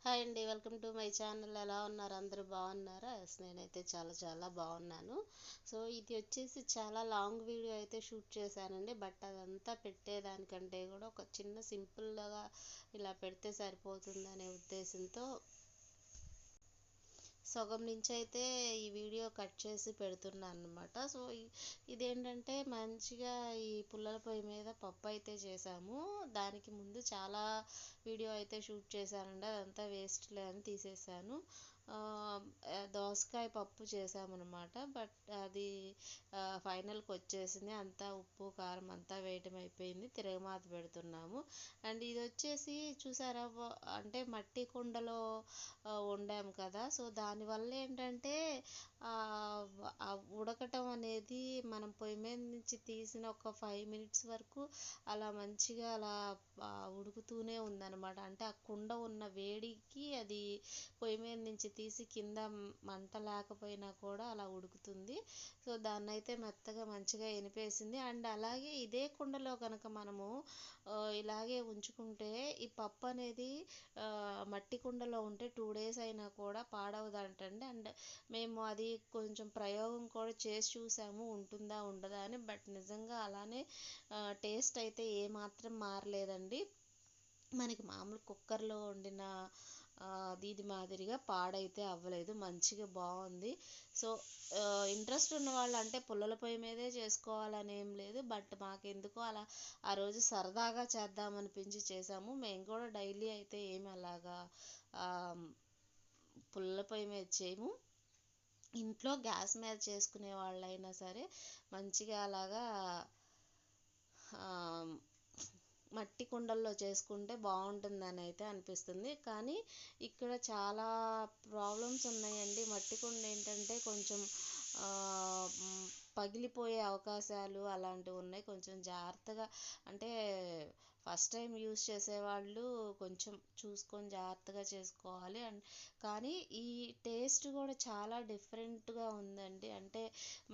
Hi అండి, welcome to my channel. ఎలా ఉన్నారు? అందరూ బాగున్నారా? నేనైతే చాలా చాలా బాగున్నాను. సో ఇది వచ్చేసి చాలా లాంగ్ వీడియో అయితే షూట్ చేశానండి. బట్ అదంతా పెట్టేదానికంటే కూడా ఒక చిన్న సింపుల్గా ఇలా పెడితే సరిపోతుందనే ఉద్దేశంతో సగం నుంచి అయితే ఈ వీడియో కట్ చేసి పెడుతున్నాను అనమాట. సో ఇదేంటంటే మంచిగా ఈ పుల్లల పొయ్యి మీద పప్పు అయితే చేసాము. దానికి ముందు చాలా వీడియో అయితే షూట్ చేశానండి, అదంతా వేస్ట్లే అని తీసేసాను. దోసకాయ పప్పు చేసామన్నమాట. బట్ అది ఫైనల్కి వచ్చేసింది. అంతా ఉప్పు కారం అంతా వేయటం అయిపోయింది. తిరగమాత పెడుతున్నాము. అండ్ ఇది వచ్చేసి చూసారా, అంటే మట్టి కుండలో వండాము కదా. సో దానివల్ల ఏంటంటే ఉడకటం అనేది మనం పొయ్యి మీద నుంచి తీసిన ఒక 5 minutes వరకు అలా మంచిగా అలా ఉడుకుతూనే ఉందన్నమాట. అంటే ఆ కుండ ఉన్న వేడికి అది పొయ్యి మీద నుంచి తీసి కింద మంట లేకపోయినా కూడా అలా ఉడుకుతుంది. సో దాన్ని అయితే మెత్తగా మంచిగా ఎనిపేసింది. అండ్ అలాగే ఇదే కుండలో కనుక మనము ఇలాగే ఉంచుకుంటే ఈ పప్పు అనేది మట్టి కుండలో ఉంటే 2 days అయినా కూడా పాడవదంటండి. అండ్ మేము అది కొంచెం ప్రయోగం కూడా చేసి చూసాము, ఉంటుందా ఉండదా అని. బట్ నిజంగా అలానే టేస్ట్ అయితే ఏమాత్రం మారలేదండి. మనకి మామూలు కుక్కర్లో వండిన దీని మాదిరిగా పాడైతే అవ్వలేదు, మంచిగా బాగుంది. సో ఇంట్రెస్ట్ ఉన్న వాళ్ళు అంటే పుల్లల పొయ్యి మీదే చేసుకోవాలని ఏం లేదు. బట్ మాకెందుకో అలా ఆ రోజు సరదాగా చేద్దామనిపించి చేసాము. మేము కూడా డైలీ అయితే ఏమి అలాగా పుల్లల పొయ్యి మీద చేయము. ఇంట్లో గ్యాస్ మీద చేసుకునే వాళ్ళైనా సరే మంచిగా అలాగా మట్టి కుండల్లో చేసుకుంటే బాగుంటుందని అయితే అనిపిస్తుంది. కానీ ఇక్కడ చాలా ప్రాబ్లమ్స్ ఉన్నాయండి. మట్టి కుండ ఏంటంటే కొంచెం పగిలిపోయే అవకాశాలు అలాంటివి ఉన్నాయి. కొంచెం జాగ్రత్తగా, అంటే ఫస్ట్ టైం యూస్ చేసేవాళ్ళు కొంచెం చూసుకొని జాగ్రత్తగా చేసుకోవాలి. అండ్ కానీ ఈ టేస్ట్ కూడా చాలా డిఫరెంట్గా ఉందండి. అంటే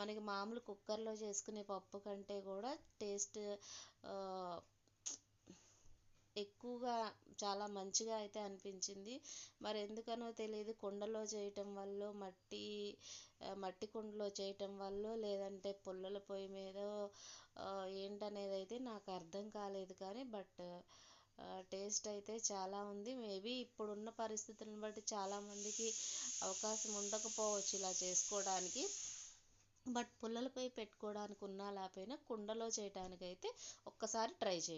మనకి మామూలు కుక్కర్లో చేసుకునే పప్పు కంటే కూడా టేస్ట్ ఎక్కువగా చాలా మంచిగా అయితే అనిపించింది. మరి ఎందుకనో తెలియదు, కుండలో చేయటం వల్ల మట్టి కుండలో చేయటం వల్ల లేదంటే పుల్లల పొయ్యి మీద ఏంటనేది అయితే నాకు అర్థం కాలేదు. కానీ బట్ టేస్ట్ అయితే చాలా ఉంది. మేబీ ఇప్పుడున్న పరిస్థితులను బట్టి చాలామందికి అవకాశం ఉండకపోవచ్చు ఇలా చేసుకోవడానికి. బట్ పుల్లల పొయ్యి పెట్టుకోవడానికి ఉన్నా లేకపోయినా కుండలో చేయటానికి అయితే ఒక్కసారి ట్రై చేయండి.